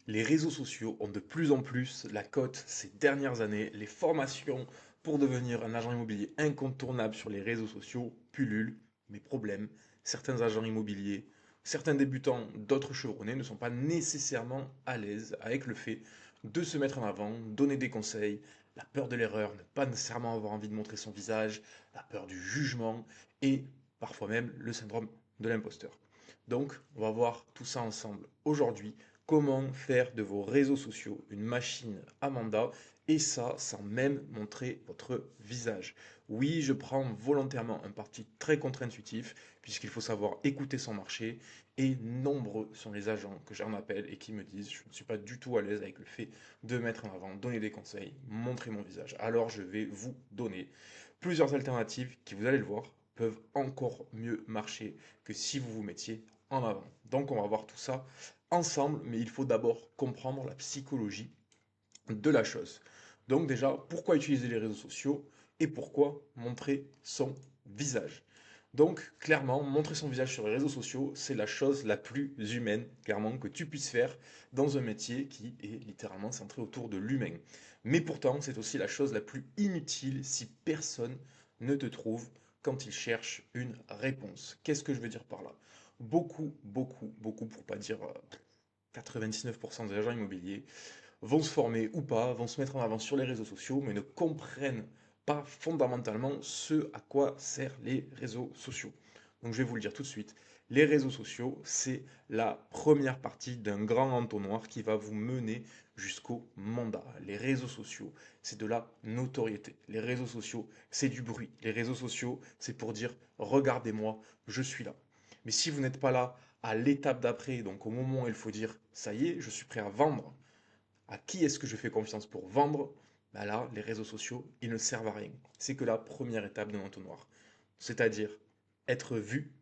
Les réseaux sociaux ont de plus en plus la cote ces dernières années. Les formations pour devenir un agent immobilier incontournable sur les réseaux sociaux pullulent. Mais problème, certains agents immobiliers, certains débutants, d'autres chevronnés ne sont pas nécessairement à l'aise avec le fait de se mettre en avant, donner des conseils, la peur de l'erreur, ne pas nécessairement avoir envie de montrer son visage, la peur du jugement et parfois même le syndrome de l'imposteur. Donc, on va voir tout ça ensemble aujourd'hui. Comment faire de vos réseaux sociaux une machine à mandat et ça sans même montrer votre visage. Oui, je prends volontairement un parti très contre-intuitif puisqu'il faut savoir écouter son marché et nombreux sont les agents que j'en appelle et qui me disent je ne suis pas du tout à l'aise avec le fait de mettre en avant, donner des conseils, montrer mon visage. Alors je vais vous donner plusieurs alternatives qui, vous allez le voir, peuvent encore mieux marcher que si vous vous mettiez en avant. Donc on va voir tout ça ensemble, mais il faut d'abord comprendre la psychologie de la chose. Donc déjà, pourquoi utiliser les réseaux sociaux et pourquoi montrer son visage. Donc clairement, montrer son visage sur les réseaux sociaux, c'est la chose la plus humaine, clairement, que tu puisses faire dans un métier qui est littéralement centré autour de l'humain. Mais pourtant, c'est aussi la chose la plus inutile si personne ne te trouve quand il cherche une réponse. Qu'est-ce que je veux dire par là? Beaucoup, pour pas dire 99% des agents immobiliers vont se former ou pas, vont se mettre en avant sur les réseaux sociaux, mais ne comprennent pas fondamentalement ce à quoi servent les réseaux sociaux. Donc je vais vous le dire tout de suite, les réseaux sociaux, c'est la première partie d'un grand entonnoir qui va vous mener jusqu'au mandat. Les réseaux sociaux, c'est de la notoriété. Les réseaux sociaux, c'est du bruit. Les réseaux sociaux, c'est pour dire regardez-moi, je suis là. Mais si vous n'êtes pas là à l'étape d'après, donc au moment où il faut dire ça y est, je suis prêt à vendre, à qui est-ce que je fais confiance pour vendre? Bah là, les réseaux sociaux, ils ne servent à rien. C'est que la première étape de l'entonnoir. C'est-à-dire être vu,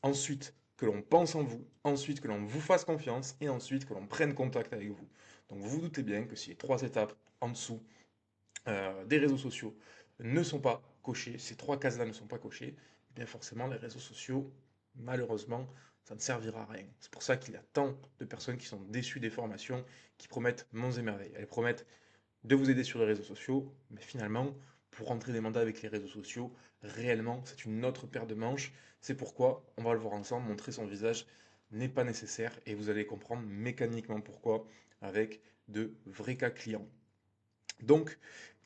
ensuite que l'on pense en vous, ensuite que l'on vous fasse confiance et ensuite que l'on prenne contact avec vous. Donc vous vous doutez bien que si les trois étapes en dessous des réseaux sociaux ne sont pas cochées, ces trois cases-là ne sont pas cochées, eh bien forcément les réseaux sociaux, malheureusement, ça ne servira à rien. C'est pour ça qu'il y a tant de personnes qui sont déçues des formations, qui promettent monts et merveilles. Elles promettent de vous aider sur les réseaux sociaux, mais finalement, pour rentrer des mandats avec les réseaux sociaux, réellement, c'est une autre paire de manches. C'est pourquoi, on va le voir ensemble, montrer son visage n'est pas nécessaire et vous allez comprendre mécaniquement pourquoi avec de vrais cas clients. Donc,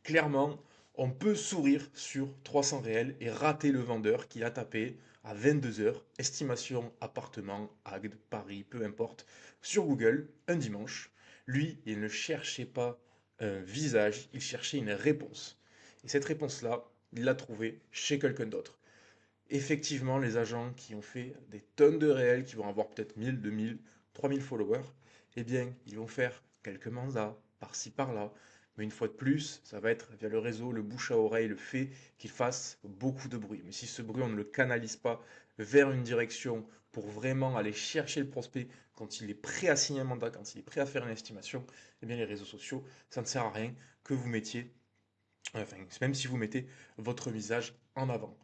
clairement, on peut sourire sur 300 réels et rater le vendeur qui a tapé à 22 heures, estimation appartement, Agde, Paris, peu importe, sur Google, un dimanche. Lui, il ne cherchait pas un visage, il cherchait une réponse. Et cette réponse-là, il l'a trouvée chez quelqu'un d'autre. Effectivement, les agents qui ont fait des tonnes de réels, qui vont avoir peut-être 1000, 2000, 3000 followers, eh bien, ils vont faire quelques mandats par-ci, par-là. Mais une fois de plus, ça va être via le réseau, le bouche à oreille, le fait qu'ils fassent beaucoup de bruit. Mais si ce bruit, on ne le canalise pas vers une direction pour vraiment aller chercher le prospect quand il est prêt à signer un mandat, quand il est prêt à faire une estimation, eh bien, les réseaux sociaux, ça ne sert à rien que vous mettiez, enfin, même si vous mettez votre visage en avant.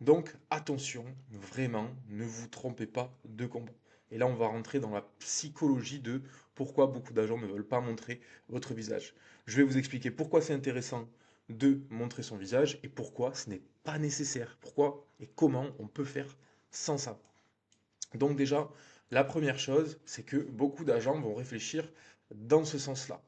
Donc attention, vraiment, ne vous trompez pas de combat. Et là, on va rentrer dans la psychologie de pourquoi beaucoup d'agents ne veulent pas montrer votre visage. Je vais vous expliquer pourquoi c'est intéressant de montrer son visage et pourquoi ce n'est pas nécessaire. Pourquoi et comment on peut faire sans ça. Donc déjà, la première chose, c'est que beaucoup d'agents vont réfléchir dans ce sens-là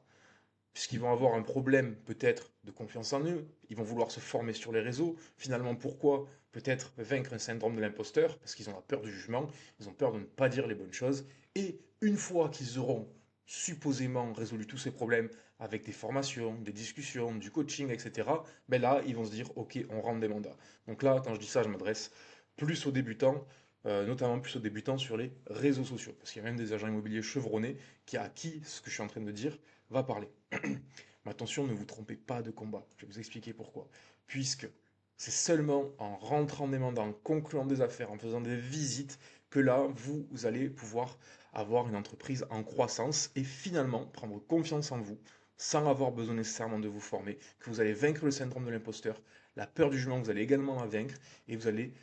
puisqu'ils vont avoir un problème peut-être de confiance en eux, ils vont vouloir se former sur les réseaux. Finalement, pourquoi? Peut-être vaincre un syndrome de l'imposteur, parce qu'ils ont la peur du jugement, ils ont peur de ne pas dire les bonnes choses. Et une fois qu'ils auront supposément résolu tous ces problèmes avec des formations, des discussions, du coaching, etc., ben là, ils vont se dire, ok, on rentre des mandats. Donc là, quand je dis ça, je m'adresse plus aux débutants, notamment plus aux débutants sur les réseaux sociaux, parce qu'il y a même des agents immobiliers chevronnés à qui ce que je suis en train de dire va parler. Mais attention, ne vous trompez pas de combat. Je vais vous expliquer pourquoi. Puisque c'est seulement en rentrant des mandats, en concluant des affaires, en faisant des visites, que là, vous allez pouvoir avoir une entreprise en croissance et finalement prendre confiance en vous, sans avoir besoin nécessairement de vous former, que vous allez vaincre le syndrome de l'imposteur, la peur du jugement, vous allez également la vaincre, et vous allez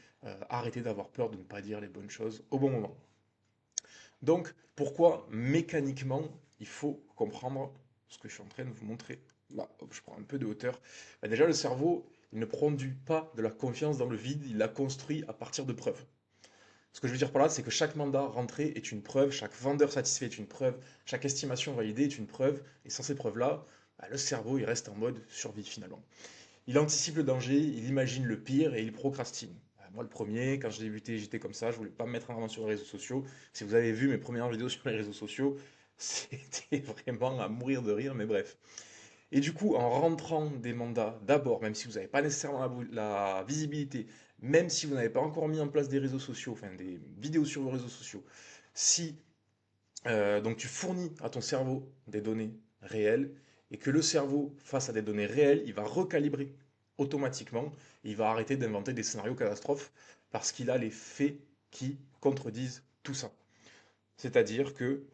arrêter d'avoir peur de ne pas dire les bonnes choses au bon moment. Donc, pourquoi mécaniquement il faut comprendre ce que je suis en train de vous montrer. Là, hop, je prends un peu de hauteur. Bah, déjà, le cerveau, il ne produit pas de la confiance dans le vide, il la construit à partir de preuves. Ce que je veux dire par là, c'est que chaque mandat rentré est une preuve, chaque vendeur satisfait est une preuve, chaque estimation validée est une preuve, et sans ces preuves-là, bah, le cerveau, il reste en mode survie finalement. Il anticipe le danger, il imagine le pire et il procrastine. Moi, le premier, quand j'ai débuté, j'étais comme ça, je voulais pas me mettre en avant sur les réseaux sociaux. Si vous avez vu mes premières vidéos sur les réseaux sociaux, c'était vraiment à mourir de rire, mais bref. Et du coup, en rentrant des mandats, d'abord, même si vous n'avez pas nécessairement la visibilité, même si vous n'avez pas encore mis en place des réseaux sociaux, enfin des vidéos sur vos réseaux sociaux, si donc tu fournis à ton cerveau des données réelles et que le cerveau, face à des données réelles, il va recalibrer automatiquement, il va arrêter d'inventer des scénarios catastrophes parce qu'il a les faits qui contredisent tout ça. C'est-à-dire que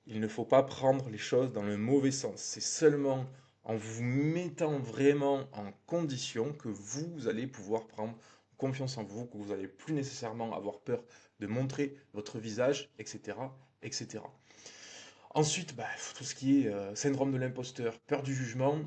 il ne faut pas prendre les choses dans le mauvais sens. C'est seulement en vous mettant vraiment en condition que vous allez pouvoir prendre confiance en vous, que vous n'allez plus nécessairement avoir peur de montrer votre visage, etc., etc. Ensuite, bah, tout ce qui est syndrome de l'imposteur, peur du jugement,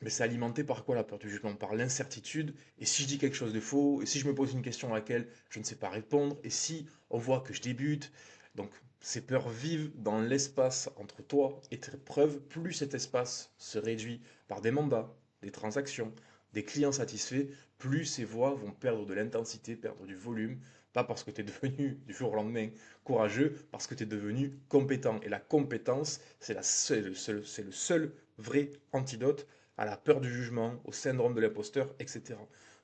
mais c'est alimenté par quoi la peur du jugement? Par l'incertitude. Et si je dis quelque chose de faux? Et si je me pose une question à laquelle je ne sais pas répondre? Et si on voit que je débute? Donc, ces peurs vivent dans l'espace entre toi et tes preuves. Plus cet espace se réduit par des mandats, des transactions, des clients satisfaits, plus ces voix vont perdre de l'intensité, perdre du volume. Pas parce que tu es devenu du jour au lendemain courageux, parce que tu es devenu compétent. Et la compétence, c'est le seul vrai antidote à la peur du jugement, au syndrome de l'imposteur, etc.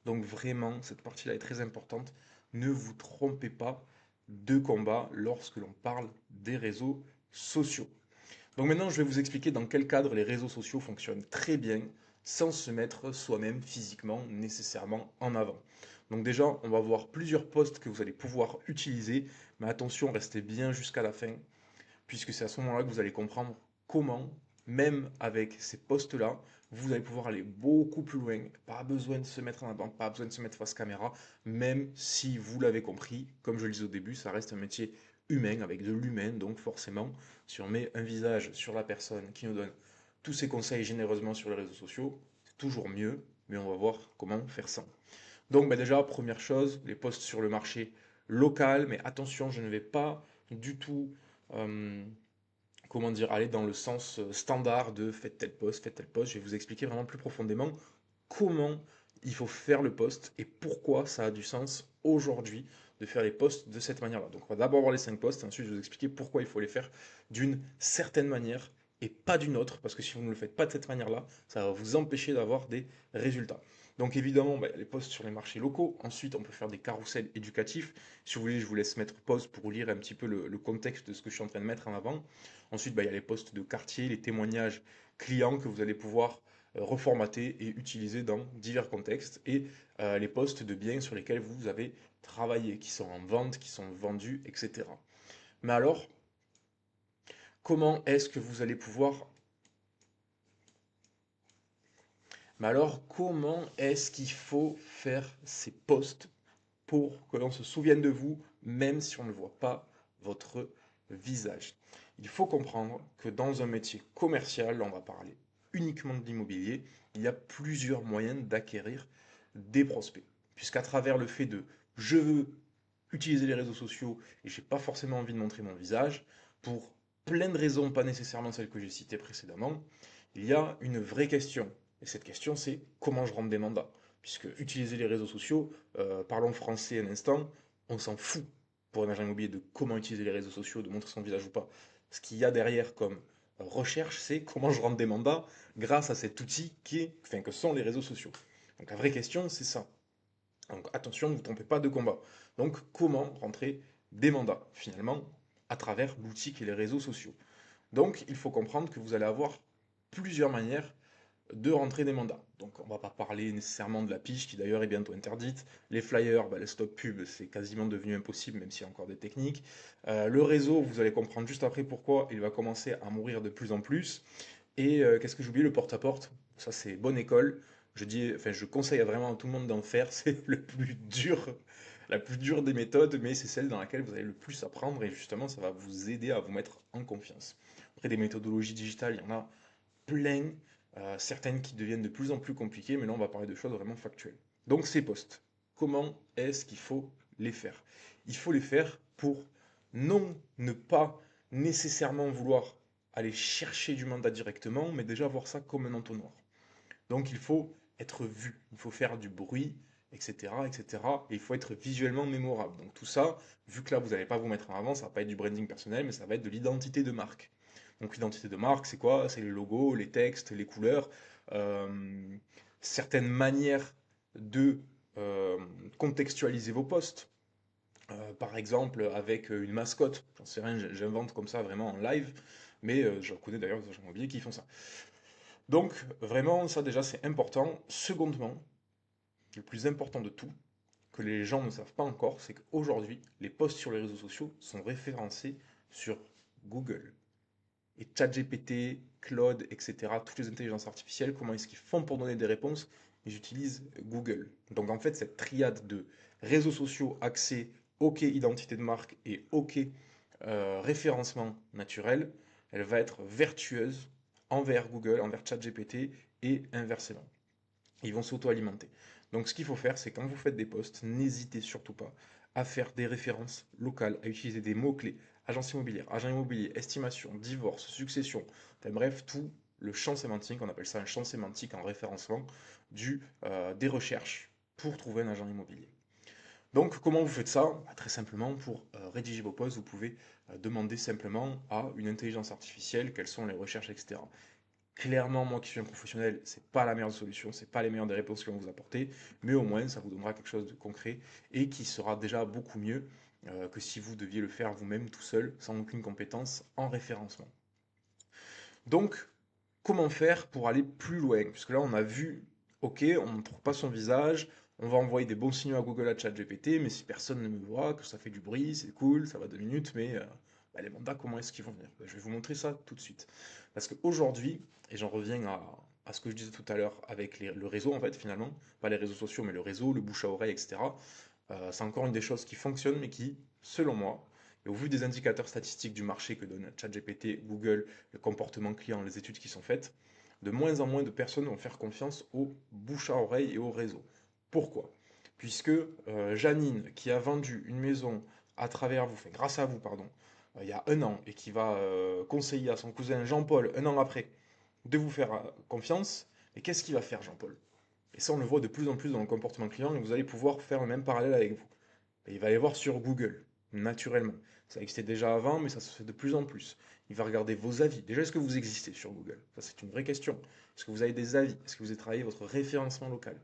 Donc vraiment, cette partie-là est très importante. Ne vous trompez pas de combat lorsque l'on parle des réseaux sociaux. Donc maintenant, je vais vous expliquer dans quel cadre les réseaux sociaux fonctionnent très bien sans se mettre soi-même physiquement nécessairement en avant. Donc déjà, on va voir plusieurs posts que vous allez pouvoir utiliser, mais attention, restez bien jusqu'à la fin, puisque c'est à ce moment-là que vous allez comprendre comment, même avec ces postes-là, vous allez pouvoir aller beaucoup plus loin. Pas besoin de se mettre en avant, pas besoin de se mettre face caméra, même si vous l'avez compris, comme je le disais au début, ça reste un métier humain, avec de l'humain, donc forcément, si on met un visage sur la personne qui nous donne tous ses conseils généreusement sur les réseaux sociaux, c'est toujours mieux, mais on va voir comment faire ça. Donc bah déjà, première chose, les posts sur le marché local, mais attention, je ne vais pas du tout euh, comment dire, aller dans le sens standard de faites tel post. Je vais vous expliquer vraiment plus profondément comment il faut faire le post et pourquoi ça a du sens aujourd'hui de faire les posts de cette manière-là. Donc on va d'abord voir les 5 posts, et ensuite je vais vous expliquer pourquoi il faut les faire d'une certaine manière et pas d'une autre, parce que si vous ne le faites pas de cette manière-là, ça va vous empêcher d'avoir des résultats. Donc évidemment, bah, il y a les posts sur les marchés locaux, ensuite on peut faire des carousels éducatifs. Si vous voulez, je vous laisse mettre pause pour lire un petit peu le contexte de ce que je suis en train de mettre en avant. Ensuite, bah, il y a les posts de quartier, les témoignages clients que vous allez pouvoir reformater et utiliser dans divers contextes, et les posts de biens sur lesquels vous avez travaillé, qui sont en vente, qui sont vendus, etc. Mais alors, comment est-ce que vous allez pouvoir... Mais alors, comment est-ce qu'il faut faire ces posts pour que l'on se souvienne de vous, même si on ne voit pas votre visage? Il faut comprendre que dans un métier commercial, on va parler uniquement de l'immobilier, il y a plusieurs moyens d'acquérir des prospects. Puisqu'à travers le fait de je veux utiliser les réseaux sociaux et j'ai pas forcément envie de montrer mon visage, pour plein de raisons, pas nécessairement celles que j'ai citées précédemment, il y a une vraie question. Et cette question, c'est comment je rentre des mandats. Puisque utiliser les réseaux sociaux, parlons français un instant, on s'en fout pour un agent immobilier de comment utiliser les réseaux sociaux, de montrer son visage ou pas. Ce qu'il y a derrière comme recherche, c'est comment je rentre des mandats grâce à cet outil que sont les réseaux sociaux. Donc la vraie question, c'est ça. Donc attention, ne vous trompez pas de combat. Donc comment rentrer des mandats, finalement, à travers l'outil qui est les réseaux sociaux. Donc il faut comprendre que vous allez avoir plusieurs manières de rentrer des mandats. Donc on va pas parler nécessairement de la pige, qui d'ailleurs est bientôt interdite. Les flyers, bah, le stop pub, c'est quasiment devenu impossible, même s'il y a encore des techniques. Le réseau, vous allez comprendre juste après pourquoi il va commencer à mourir de plus en plus. Et qu'est-ce que j'ai oublié? Le porte-à-porte. Ça, c'est bonne école. Je dis, enfin, je conseille vraiment à tout le monde d'en faire. C'est le plus dur, la plus dure des méthodes, mais c'est celle dans laquelle vous allez le plus apprendre et justement, ça va vous aider à vous mettre en confiance. Après, des méthodologies digitales, il y en a plein, certaines qui deviennent de plus en plus compliquées, mais là, on va parler de choses vraiment factuelles. Donc, ces posts, comment est-ce qu'il faut les faire? Il faut les faire pour non ne pas nécessairement vouloir aller chercher du mandat directement, mais déjà voir ça comme un entonnoir. Donc il faut être vu, il faut faire du bruit, etc., etc. Et il faut être visuellement mémorable. Donc tout ça, vu que là vous n'allez pas vous mettre en avant, ça va pas être du branding personnel, mais ça va être de l'identité de marque. Donc l'identité de marque, c'est quoi? C'est les logos, les textes, les couleurs, euh, certaines manières de contextualiser vos posts. Par exemple, avec une mascotte, j'en sais rien, j'invente comme ça vraiment en live, mais je connais d'ailleurs des agents immobiliers qui font ça. Donc, vraiment, ça déjà, c'est important. Secondement, le plus important de tout, que les gens ne savent pas encore, c'est qu'aujourd'hui, les posts sur les réseaux sociaux sont référencés sur Google. Et ChatGPT, Claude, etc., toutes les intelligences artificielles, comment est-ce qu'ils font pour donner des réponses? Ils utilisent Google. Donc en fait, cette triade de réseaux sociaux, accès, OK identité de marque et OK référencement naturel, elle va être vertueuse envers Google, envers ChatGPT et inversement. Ils vont s'auto-alimenter. Donc ce qu'il faut faire, c'est quand vous faites des posts, n'hésitez surtout pas à faire des références locales, à utiliser des mots-clés, agence immobilière, agent immobilier, estimation, divorce, succession, enfin bref, tout le champ sémantique, on appelle ça un champ sémantique en référencement des recherches pour trouver un agent immobilier. Donc, comment vous faites ça? Bah, très simplement, pour rédiger vos posts, vous pouvez demander simplement à une intelligence artificielle quelles sont les recherches, etc. Clairement, moi qui suis un professionnel, c'est pas la meilleure solution, c'est pas les meilleures des réponses qu'ils vont vous apporter, mais au moins ça vous donnera quelque chose de concret et qui sera déjà beaucoup mieux que si vous deviez le faire vous-même tout seul, sans aucune compétence en référencement. Donc, comment faire pour aller plus loin? Puisque là, on a vu, ok, on ne trouve pas son visage, on va envoyer des bons signaux à Google à ChatGPT, mais si personne ne me voit, que ça fait du bruit, c'est cool, ça va 2 minutes, mais bah, les mandats, comment est-ce qu'ils vont venir? Bah, je vais vous montrer ça tout de suite. Parce qu'aujourd'hui, et j'en reviens à ce que je disais tout à l'heure avec le réseau, en fait, finalement, pas les réseaux sociaux, mais le réseau, le bouche à oreille, etc. C'est encore une des choses qui fonctionne, mais qui, selon moi, et au vu des indicateurs statistiques du marché que donne ChatGPT, Google, le comportement client, les études qui sont faites, de moins en moins de personnes vont faire confiance au bouche à oreille et au réseau. Pourquoi? Puisque Janine, qui a vendu une maison à travers vous, enfin grâce à vous, pardon, il y a un an, et qui va conseiller à son cousin Jean-Paul, un an après, de vous faire confiance, et qu'est-ce qu'il va faire Jean-Paul? Et ça, on le voit de plus en plus dans le comportement client, et vous allez pouvoir faire le même parallèle avec vous. Et il va aller voir sur Google, naturellement. Ça existait déjà avant, mais ça se fait de plus en plus. Il va regarder vos avis. Déjà, est-ce que vous existez sur Google? Ça, c'est une vraie question. Est-ce que vous avez des avis? Est-ce que vous avez travaillé votre référencement local?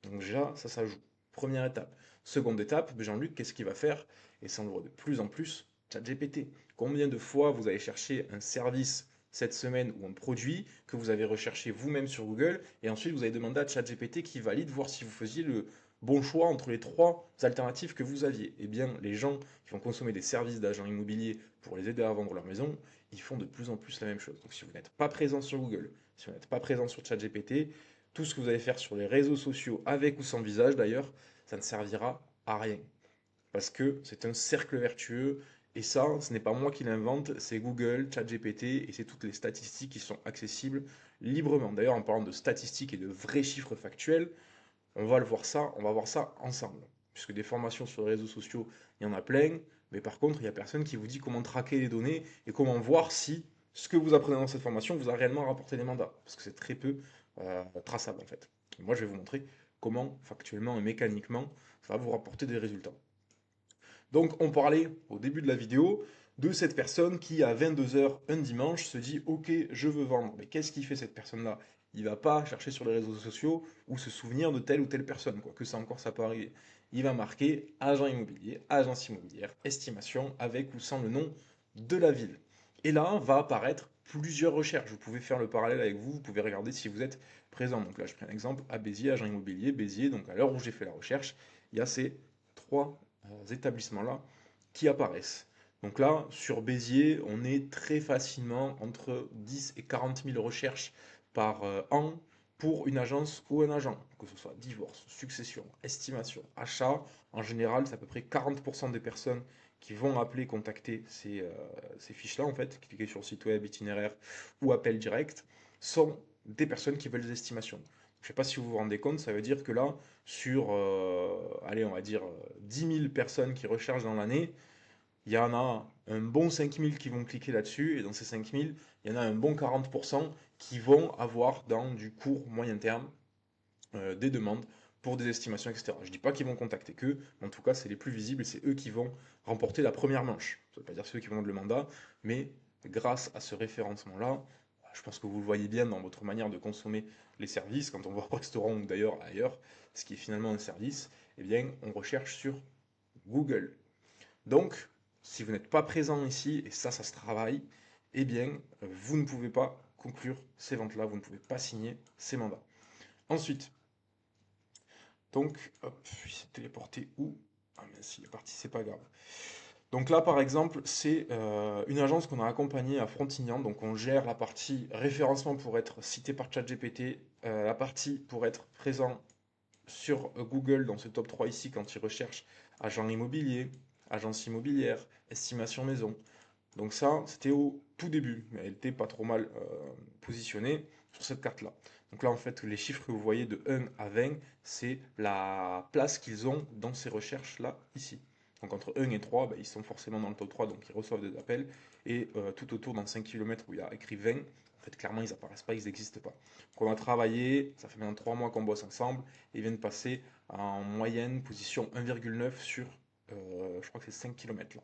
Donc déjà, ça joue. Première étape. Seconde étape, Jean-Luc, qu'est-ce qu'il va faire? Et ça, on le voit de plus en plus, ChatGPT. Combien de fois vous allez chercher un service cette semaine ou un produit que vous avez recherché vous-même sur Google et ensuite vous avez demandé à ChatGPT qui valide voir si vous faisiez le bon choix entre les trois alternatives que vous aviez. Eh bien, les gens qui vont consommer des services d'agents immobiliers pour les aider à vendre leur maison, ils font de plus en plus la même chose. Donc si vous n'êtes pas présent sur Google, si vous n'êtes pas présent sur ChatGPT, tout ce que vous allez faire sur les réseaux sociaux, avec ou sans visage d'ailleurs, ça ne servira à rien. Parce que c'est un cercle vertueux, et ça, ce n'est pas moi qui l'invente, c'est Google, ChatGPT, et c'est toutes les statistiques qui sont accessibles librement. D'ailleurs, en parlant de statistiques et de vrais chiffres factuels, on va voir ça ensemble. Puisque des formations sur les réseaux sociaux, il y en a plein, mais par contre, il n'y a personne qui vous dit comment traquer les données et comment voir si ce que vous apprenez dans cette formation vous a réellement rapporté des mandats. Parce que c'est très peu traçable en fait. Et moi, je vais vous montrer comment, factuellement et mécaniquement, ça va vous rapporter des résultats. Donc, on parlait au début de la vidéo de cette personne qui, à 22 heures un dimanche, se dit ok, je veux vendre. Mais qu'est-ce qu'il fait cette personne-là? Il va pas chercher sur les réseaux sociaux ou se souvenir de telle ou telle personne, quoi que ça encore ça peut arriver. Il va marquer agent immobilier, agence immobilière, estimation avec ou sans le nom de la ville. Et là va apparaître plusieurs recherches. Vous pouvez faire le parallèle avec vous, vous pouvez regarder si vous êtes présent. Donc là, je prends un exemple à Béziers, agent immobilier, Béziers. Donc à l'heure où j'ai fait la recherche, il y a ces trois établissements-là qui apparaissent. Donc là, sur Béziers, on est très facilement entre 10 et 40 000 recherches par an pour une agence ou un agent, que ce soit divorce, succession, estimation, achat. En général, c'est à peu près 40% des personnes qui vont appeler, contacter ces fiches-là, en fait, cliquer sur le site web, itinéraire ou appel direct, sont des personnes qui veulent des estimations. Je ne sais pas si vous vous rendez compte, ça veut dire que là, sur, allez, on va dire 10 000 personnes qui recherchent dans l'année, il y en a un bon 5 000 qui vont cliquer là-dessus, et dans ces 5 000, il y en a un bon 40% qui vont avoir dans du court moyen terme des demandes pour des estimations, etc. Je ne dis pas qu'ils vont contacter qu'eux, mais en tout cas, c'est les plus visibles et c'est eux qui vont remporter la première manche. Ça ne veut pas dire ceux qui vont vendre le mandat, mais grâce à ce référencement-là, je pense que vous le voyez bien dans votre manière de consommer les services, quand on va au restaurant ou d'ailleurs ailleurs, ce qui est finalement un service, eh bien, on recherche sur Google. Donc, si vous n'êtes pas présent ici, et ça se travaille, eh bien, vous ne pouvez pas conclure ces ventes-là, vous ne pouvez pas signer ces mandats. Ensuite, donc, hop, il s'est téléporté où? Ah mais s'il est parti, c'est pas grave. Donc là, par exemple, c'est une agence qu'on a accompagnée à Frontignan. Donc on gère la partie référencement pour être cité par ChatGPT, la partie pour être présent sur Google dans ce top 3 ici quand ils recherchent agent immobilier, agence immobilière, estimation maison. Donc ça, c'était au tout début, mais elle était pas trop mal positionnée sur cette carte-là. Donc là, en fait, les chiffres que vous voyez de 1 à 20, c'est la place qu'ils ont dans ces recherches-là, ici. Donc entre 1 et 3, bah, ils sont forcément dans le top 3, donc ils reçoivent des appels. Et tout autour, dans 5 km où il y a écrit 20, en fait, clairement, ils n'apparaissent pas, ils n'existent pas. Donc on a travaillé, ça fait maintenant 3 mois qu'on bosse ensemble, et ils viennent passer en moyenne position 1,9 sur, je crois que c'est 5 km là.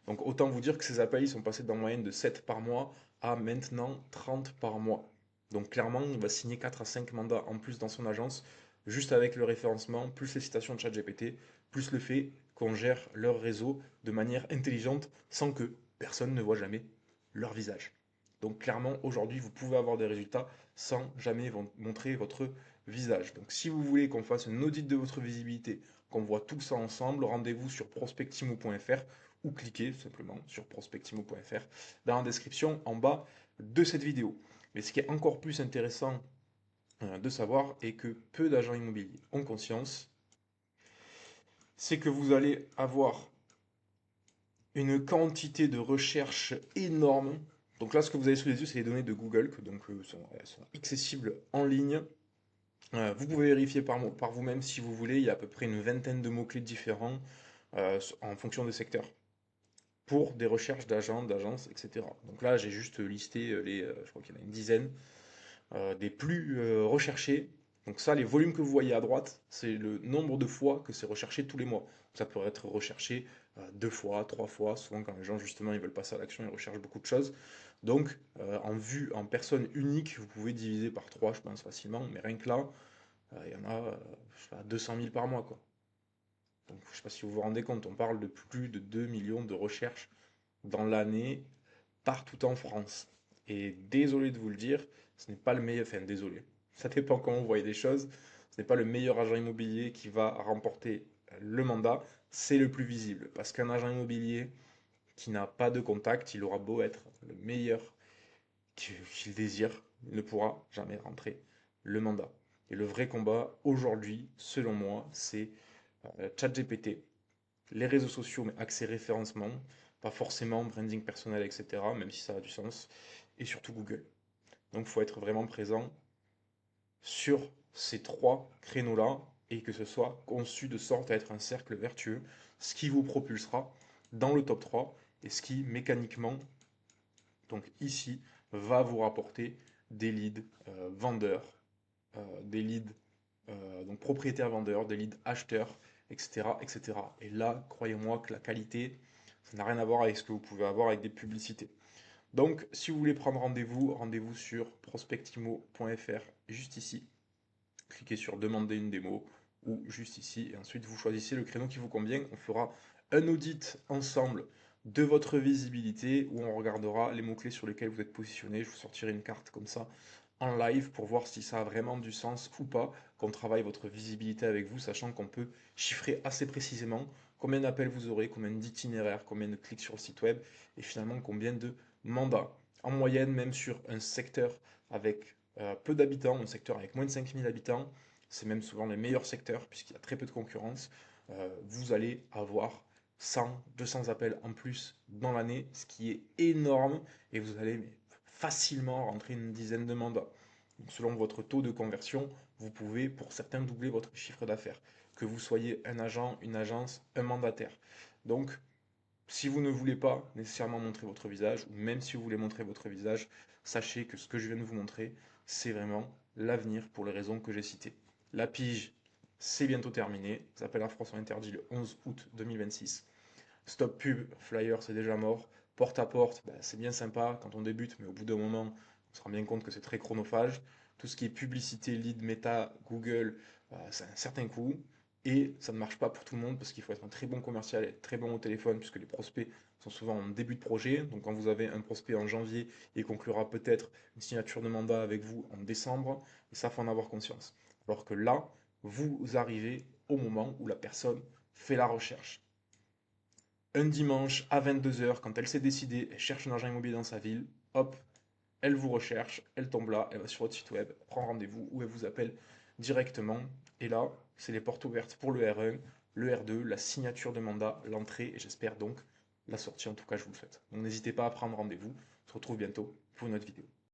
Donc autant vous dire que ces appels ils sont passés d'un moyenne de 7 par mois à maintenant 30 par mois. Donc clairement, il va signer 4 à 5 mandats en plus dans son agence, juste avec le référencement, plus les citations de ChatGPT, plus le fait qu'on gère leur réseau de manière intelligente sans que personne ne voit jamais leur visage. Donc clairement, aujourd'hui, vous pouvez avoir des résultats sans jamais montrer votre visage. Donc si vous voulez qu'on fasse un audit de votre visibilité, qu'on voit tout ça ensemble, rendez-vous sur prospectimo.fr ou cliquez simplement sur prospectimo.fr dans la description en bas de cette vidéo. Mais ce qui est encore plus intéressant de savoir et que peu d'agents immobiliers ont conscience, c'est que vous allez avoir une quantité de recherche énorme. Donc là, ce que vous avez sous les yeux, c'est les données de Google, que donc elles sont accessibles en ligne. Vous pouvez vérifier par vous-même si vous voulez. Il y a à peu près une vingtaine de mots-clés différents en fonction des secteurs pour des recherches d'agents, d'agences, etc. Donc là, j'ai juste listé je crois qu'il y en a une dizaine, des plus recherchés. Donc ça, les volumes que vous voyez à droite, c'est le nombre de fois que c'est recherché tous les mois. Ça peut être recherché 2 fois, 3 fois, souvent quand les gens justement ils veulent passer à l'action, ils recherchent beaucoup de choses. Donc en vue, en personne unique, vous pouvez diviser par 3, je pense facilement, mais rien que là, il y en a je sais pas, 200 000 par mois, quoi. Donc je ne sais pas si vous vous rendez compte, on parle de plus de 2 millions de recherches dans l'année partout en France. Et désolé de vous le dire, ce n'est pas le meilleur, enfin désolé, ça dépend comment vous voyez les choses, ce n'est pas le meilleur agent immobilier qui va remporter le mandat, c'est le plus visible. Parce qu'un agent immobilier qui n'a pas de contact, il aura beau être le meilleur qu'il désire, il ne pourra jamais rentrer le mandat. Et le vrai combat aujourd'hui, selon moi, c'est ChatGPT, les réseaux sociaux, mais accès référencement, pas forcément branding personnel, etc., même si ça a du sens, et surtout Google. Donc il faut être vraiment présent sur ces 3 créneaux-là, et que ce soit conçu de sorte à être un cercle vertueux, ce qui vous propulsera dans le top 3, et ce qui mécaniquement, donc ici, va vous rapporter des leads vendeurs, des leads donc propriétaires vendeurs, des leads acheteurs, etc., etc. Et là, croyez-moi que la qualité, ça n'a rien à voir avec ce que vous pouvez avoir avec des publicités. Donc, si vous voulez prendre rendez-vous, rendez-vous sur prospectimo.fr, juste ici. Cliquez sur demander une démo ou juste ici et ensuite vous choisissez le créneau qui vous convient. On fera un audit ensemble de votre visibilité où on regardera les mots-clés sur lesquels vous êtes positionné. Je vous sortirai une carte comme ça en live pour voir si ça a vraiment du sens ou pas, qu'on travaille votre visibilité avec vous, sachant qu'on peut chiffrer assez précisément combien d'appels vous aurez, combien d'itinéraires, combien de clics sur le site web et finalement combien de mandats. En moyenne, même sur un secteur avec peu d'habitants, un secteur avec moins de 5000 habitants, c'est même souvent les meilleurs secteurs puisqu'il y a très peu de concurrence, vous allez avoir 100, 200 appels en plus dans l'année, ce qui est énorme, et vous allez facilement rentrer une dizaine de mandats. Donc, selon votre taux de conversion, vous pouvez pour certains doubler votre chiffre d'affaires, que vous soyez un agent, une agence, un mandataire. Donc, si vous ne voulez pas nécessairement montrer votre visage, ou même si vous voulez montrer votre visage, sachez que ce que je viens de vous montrer, c'est vraiment l'avenir pour les raisons que j'ai citées. La pige, c'est bientôt terminé. Les appels à froid sont interdits le 11 août 2026. Stop pub, flyer, c'est déjà mort. Porte à porte, bah, c'est bien sympa quand on débute, mais au bout d'un moment, on se rend bien compte que c'est très chronophage. Tout ce qui est publicité, lead, méta, Google, c'est un certain coût. Et ça ne marche pas pour tout le monde parce qu'il faut être un très bon commercial et être très bon au téléphone puisque les prospects sont souvent en début de projet. Donc quand vous avez un prospect en janvier, il conclura peut-être une signature de mandat avec vous en décembre. Et ça, il faut en avoir conscience. Alors que là, vous arrivez au moment où la personne fait la recherche. Un dimanche à 22 h, quand elle s'est décidée, elle cherche un agent immobilier dans sa ville, hop, elle vous recherche, elle tombe là, elle va sur votre site web, elle prend rendez-vous ou elle vous appelle directement. Et là, c'est les portes ouvertes pour le R1, le R2, la signature de mandat, l'entrée et j'espère donc la sortie. En tout cas, je vous le souhaite. Donc n'hésitez pas à prendre rendez-vous. On se retrouve bientôt pour une autre vidéo.